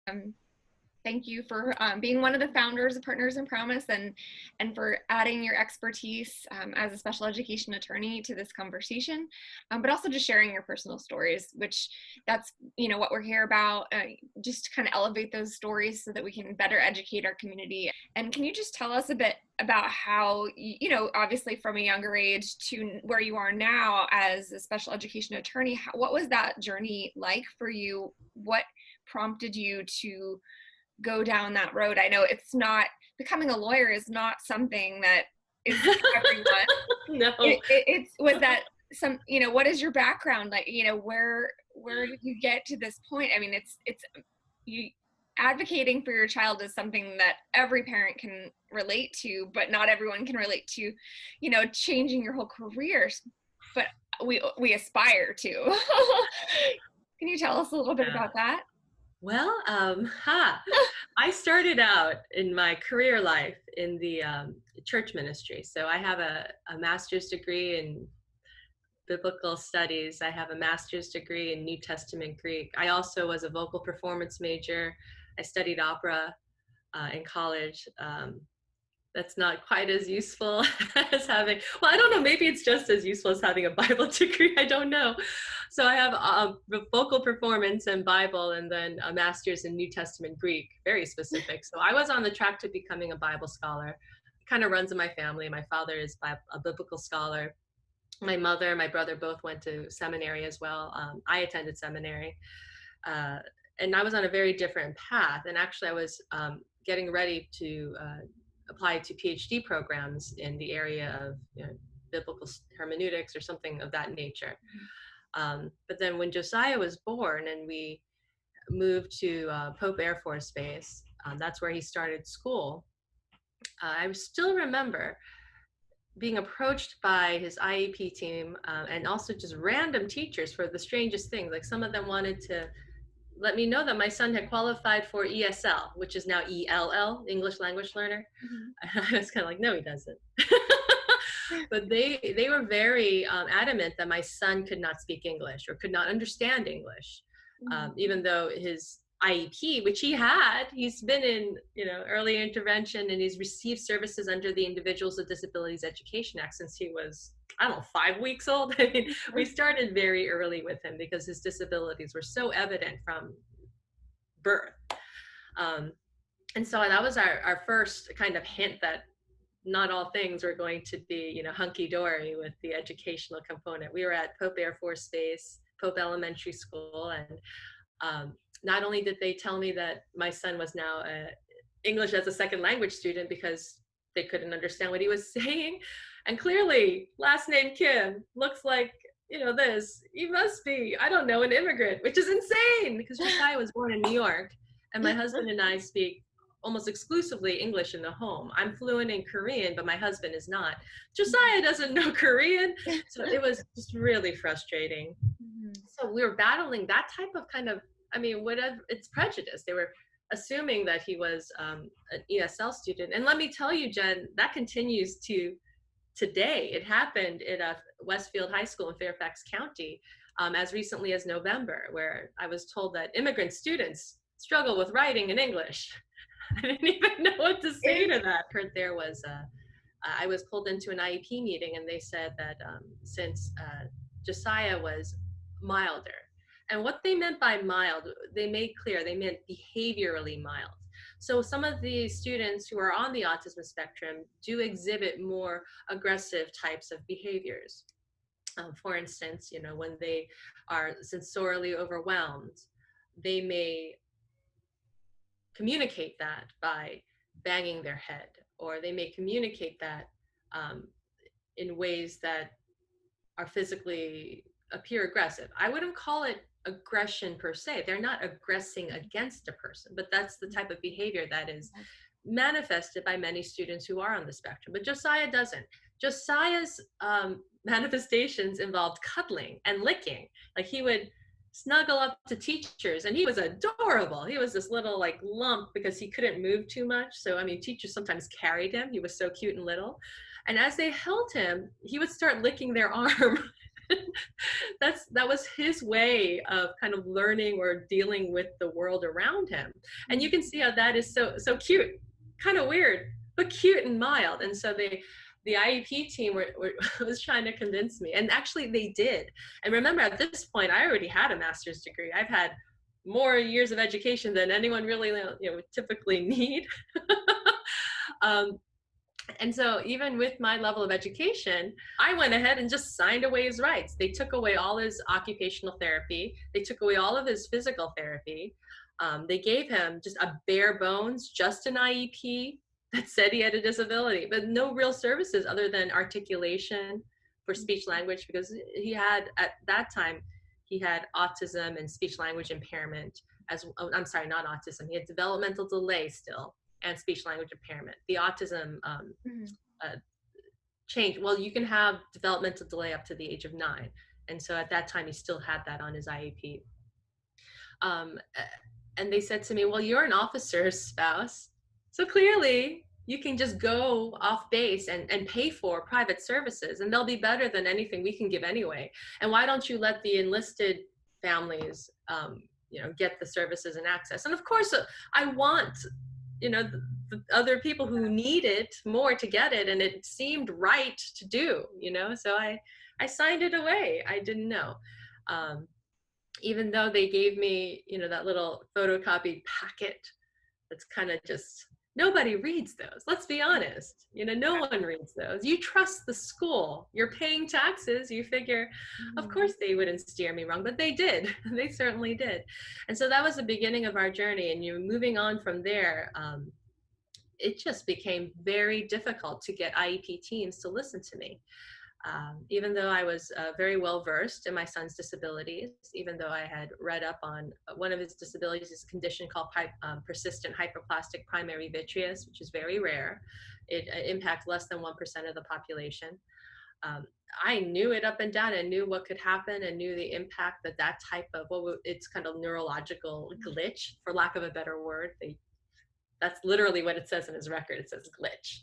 Um, Thank you for being one of the founders of Partners in Promise, and for adding your expertise as a special education attorney to this conversation, but also just sharing your personal stories, which that's what we're here about, just to kind of elevate those stories so that we can better educate our community. And can you just tell us a bit about how, obviously from a younger age to where you are now as a special education attorney, what was that journey like for you? What prompted you to go down that road? I know it's not, becoming a lawyer is not something that is for everyone. No. It's was that some, what is your background like? Where did you get to this point? I mean, it's you advocating for your child is something that every parent can relate to, but not everyone can relate to, changing your whole career. But we aspire to. Can you tell us a little bit Yeah. about that? Well, I started out in my career life in the church ministry. So I have a master's degree in biblical studies. I have a master's degree in New Testament Greek. I also was a vocal performance major. I studied opera in college. That's not quite as useful as having, well, I don't know, maybe it's just as useful as having a Bible degree. I don't know. So I have a vocal performance and Bible, and then a master's in New Testament Greek, very specific. So I was on the track to becoming a Bible scholar. It kind of runs in my family. My father is a biblical scholar. My mother and my brother both went to seminary as well. I attended seminary. Uh, and I was on a very different path. And actually, I was getting ready to apply to PhD programs in the area of biblical hermeneutics or something of that nature. But then when Josiah was born and we moved to Pope Air Force Base, that's where he started school. I still remember being approached by his IEP team and also just random teachers for the strangest things. Like some of them wanted to let me know that my son had qualified for ESL, which is now ELL, English Language Learner. Mm-hmm. I was kind of like, no, he doesn't. But they were very adamant that my son could not speak English or could not understand English, even though his IEP, which he's been in early intervention, and he's received services under the Individuals with Disabilities Education Act since he was, I don't know, 5 weeks old. I mean, we started very early with him because his disabilities were so evident from birth. And so that was our first kind of hint that not all things were going to be, hunky-dory with the educational component. We were at Pope Air Force Base, Pope Elementary School, and not only did they tell me that my son was now English as a second language student because they couldn't understand what he was saying, and clearly last name Kim looks like this, he must be, I don't know, an immigrant, which is insane because Josiah was born in New York, and my husband and I speak almost exclusively English in the home. I'm fluent in Korean, but my husband is not. Josiah doesn't know Korean. So it was just really frustrating. So we were battling that type of whatever, it's prejudice. They were assuming that he was an ESL student. And let me tell you, Jen, that continues to today. It happened at Westfield High School in Fairfax County as recently as November, where I was told that immigrant students struggle with writing in English. I didn't even know what to say to that. There was I was pulled into an IEP meeting, and they said that since Josiah was milder, and what they meant by mild, they made clear, they meant behaviorally mild. So some of the students who are on the autism spectrum do exhibit more aggressive types of behaviors. For instance, when they are sensorially overwhelmed, they may communicate that by banging their head, or they may communicate that in ways that are physically appear aggressive. I wouldn't call it aggression per se. They're not aggressing against a person, but that's the type of behavior that is manifested by many students who are on the spectrum. But Josiah doesn't. Josiah's manifestations involved cuddling and licking. Like he would snuggle up to teachers, and he was adorable. He was this little lump because he couldn't move too much. So, teachers sometimes carried him. He was so cute and little. And as they held him, he would start licking their arm. That was his way of kind of learning or dealing with the world around him. And you can see how that is so cute, kind of weird, but cute and mild. And so the IEP team was trying to convince me, and actually they did. And remember, at this point, I already had a master's degree. I've had more years of education than anyone really typically need. um, and so even with my level of education, I went ahead and just signed away his rights. They took away all his occupational therapy. They took away all of his physical therapy. They gave him just a bare bones, just an IEP that said he had a disability, but no real services other than articulation for speech language, because he had, at that time, he had autism and speech language impairment I'm sorry, not autism. He had developmental delay still and speech language impairment. The autism changed. Well, you can have developmental delay up to the age of 9. And so at that time, he still had that on his IEP. And they said to me, well, you're an officer's spouse, so clearly you can just go off base and pay for private services, and they'll be better than anything we can give anyway. And why don't you let the enlisted families get the services and access? And of course, I want the other people who need it more to get it, and it seemed right to do, so I signed it away. I didn't know. Even though they gave me, that little photocopied packet that's kind of just, nobody reads those. Let's be honest. No one reads those. You trust the school. You're paying taxes. You figure, of course they wouldn't steer me wrong, but they did. They certainly did. And so that was the beginning of our journey. And you're moving on from there. It just became very difficult to get IEP teams to listen to me. Even though I was very well versed in my son's disabilities, even though I had read up on one of his disabilities, is a condition called persistent hyperplastic primary vitreous, which is very rare. It impacts less than 1% of the population. I knew it up and down and knew what could happen and knew the impact that type of, it's kind of neurological glitch, for lack of a better word. That's literally what it says in his record. It says glitch.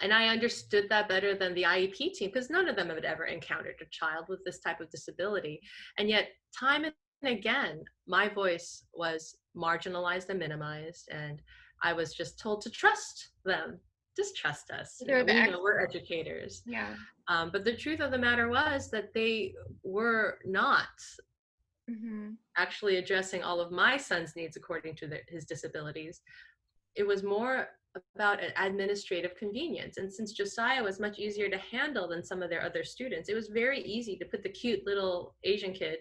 And I understood that better than the IEP team, because none of them had ever encountered a child with this type of disability. And yet, time and again, my voice was marginalized and minimized. And I was just told to trust them. Just trust us. We know we're educators. Yeah. But the truth of the matter was that they were not actually addressing all of my son's needs according to his disabilities. It was more about an administrative convenience. And since Josiah was much easier to handle than some of their other students, it was very easy to put the cute little Asian kid,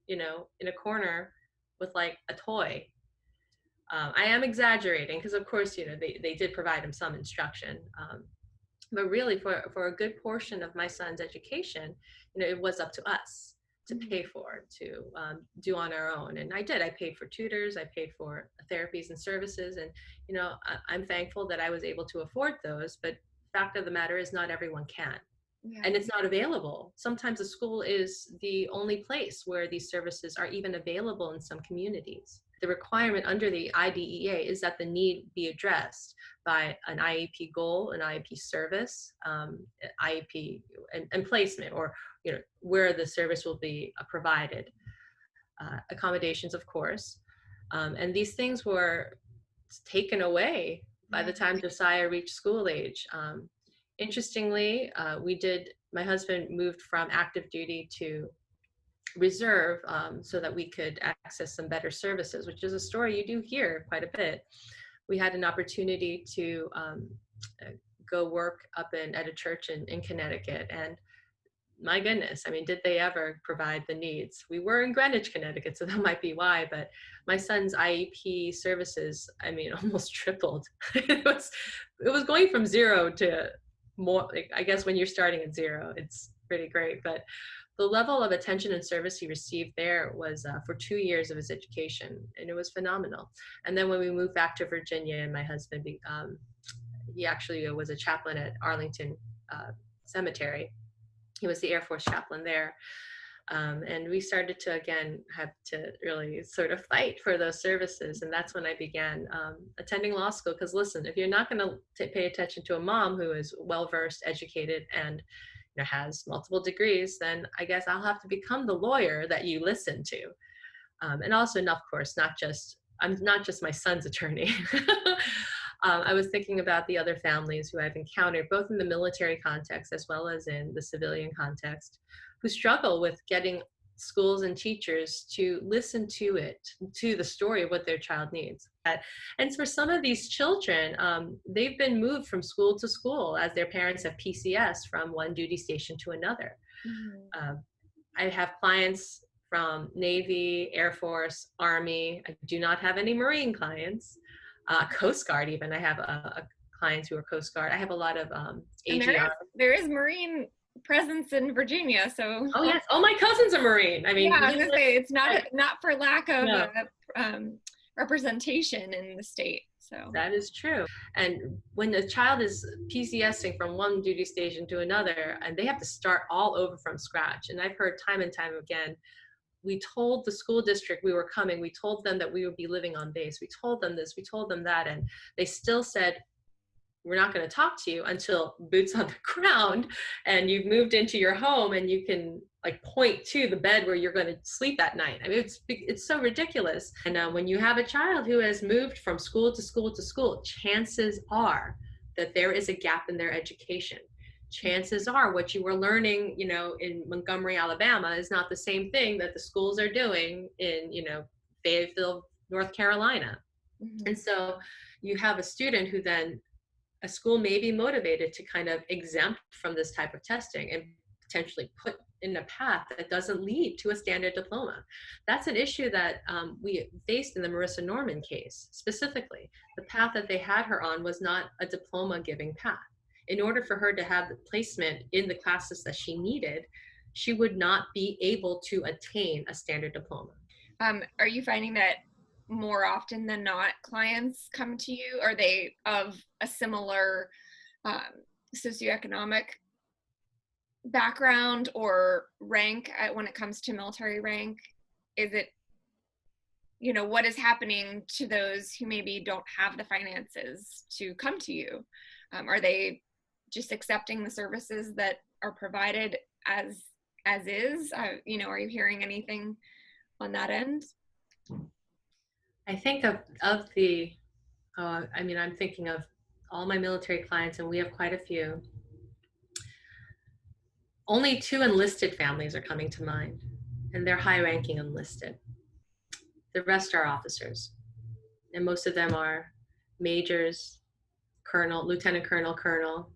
in a corner with like a toy. I am exaggerating because of course, they did provide him some instruction. But really for a good portion of my son's education, it was up to us to pay for, to do on our own. And I did. I paid for tutors, I paid for therapies and services. And, I'm thankful that I was able to afford those, but fact of the matter is not everyone can. Yeah. And it's not available. Sometimes the school is the only place where these services are even available in some communities. The requirement under the IDEA is that the need be addressed by an IEP goal, an IEP service, IEP and placement, or where the service will be provided. Accommodations, of course. And these things were taken away by the time Josiah reached school age. Interestingly, my husband moved from active duty to reserve so that we could access some better services, which is a story you do hear quite a bit. We had an opportunity to go work up at a church in Connecticut, and my goodness, did they ever provide the needs? We were in Greenwich, Connecticut, so that might be why, but my son's IEP services, almost tripled. It was going from 0 to more, I guess when you're starting at 0, it's pretty great, but the level of attention and service he received there was for 2 years of his education, and it was phenomenal. And then when we moved back to Virginia, and my husband, he actually was a chaplain at Arlington Cemetery. He was the Air Force chaplain there. And we started to, again, have to really sort of fight for those services. And that's when I began attending law school. Because listen, if you're not going to pay attention to a mom who is well-versed, educated, and has multiple degrees, then I guess I'll have to become the lawyer that you listen to. And also, and of course, I'm not just my son's attorney. I was thinking about the other families who I've encountered, both in the military context as well as in the civilian context, who struggle with getting schools and teachers to listen to the story of what their child needs. And for some of these children, they've been moved from school to school as their parents have PCS from one duty station to another. Mm-hmm. I have clients from Navy, Air Force, Army. I do not have any Marine clients. Coast Guard even. I have clients who are Coast Guard. I have a lot of AGR. And there is Marine presence in Virginia, so. Oh yes. Oh, my cousin's a Marine. I mean, yeah, I was gonna say it's not for lack of representation in the state. So that is true. And when the child is PCSing from one duty station to another, and they have to start all over from scratch. And I've heard time and time again, we told the school district we were coming. We told them that we would be living on base. We told them this, we told them that. And they still said, we're not going to talk to you until boots on the ground and you've moved into your home and you can like point to the bed where you're going to sleep at night. I mean, it's so ridiculous. And when you have a child who has moved from school to school to school, chances are that there is a gap in their education. Chances are what you were learning, in Montgomery, Alabama is not the same thing that the schools are doing in, Fayetteville, North Carolina. Mm-hmm. And so you have a student who then a school may be motivated to kind of exempt from this type of testing and potentially put in a path that doesn't lead to a standard diploma. That's an issue that we faced in the Marissa Norman case. Specifically, the path that they had her on was not a diploma giving path. In order for her to have the placement in the classes that she needed, she would not be able to attain a standard diploma. Are you finding that more often than not clients come to you? Are they of a similar socioeconomic background or rank when it comes to military rank? Is it, what is happening to those who maybe don't have the finances to come to you? Are they just accepting the services that are provided as is? Are you hearing anything on that end? I think I'm thinking of all my military clients, and we have quite a few. Only 2 enlisted families are coming to mind, and they're high-ranking enlisted. The rest are officers, and most of them are majors, colonel, lieutenant colonel, colonel.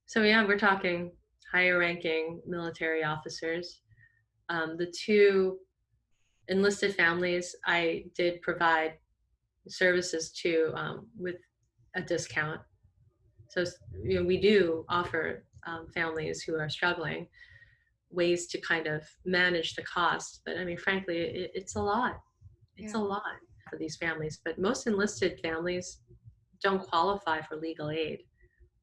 So yeah, we're talking higher-ranking military officers. The 2 enlisted families, I did provide services to with a discount. So, we do offer families who are struggling ways to kind of manage the cost. But I mean, frankly, it's a lot. It's a lot for these families. But most enlisted families don't qualify for legal aid.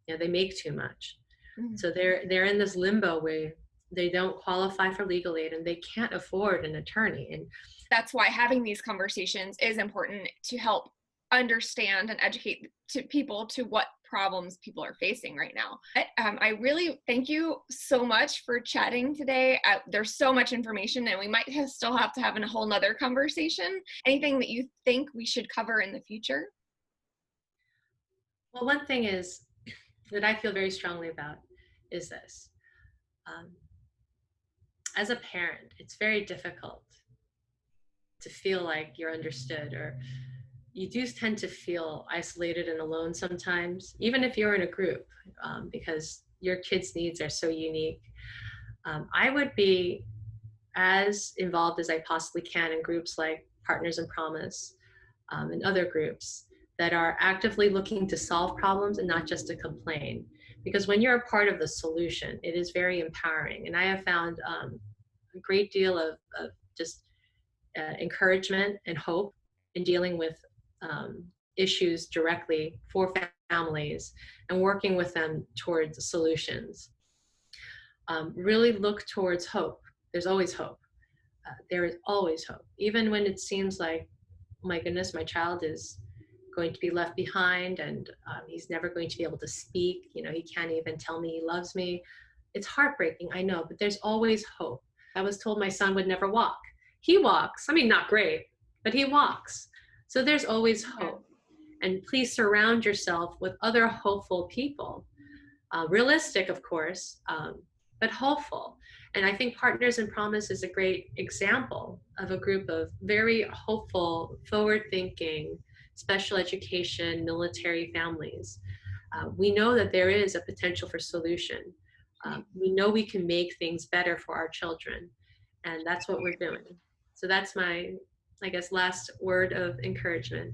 They make too much. Mm-hmm. So they're in this limbo where they don't qualify for legal aid and they can't afford an attorney. And that's why having these conversations is important, to help understand and educate people to what problems people are facing right now. I really thank you so much for chatting today. There's so much information and we might still have to have a whole nother conversation. Anything that you think we should cover in the future? Well, one thing is that I feel very strongly about is this. As a parent, it's very difficult to feel like you're understood, or you do tend to feel isolated and alone sometimes, even if you're in a group, because your kids' needs are so unique. I would be as involved as I possibly can in groups like Partners in Promise and other groups that are actively looking to solve problems and not just to complain. Because when you're a part of the solution, it is very empowering. And I have found a great deal of just encouragement and hope in dealing with issues directly for families and working with them towards solutions. Really look towards hope. There's always hope. There is always hope. Even when it seems like, oh my goodness, my child is going to be left behind, and he's never going to be able to speak. You know, he can't even tell me he loves me. It's heartbreaking, I know, but there's always hope. I was told my son would never walk. He walks. I mean, not great, but he walks. So there's always Yeah. hope. And please surround yourself with other hopeful people. Realistic, of course, but hopeful. And I think Partners in Promise is a great example of a group of very hopeful, forward thinking, special education, military families. We know that there is a potential for solution. We know we can make things better for our children, and that's what we're doing. So that's my, I guess, last word of encouragement.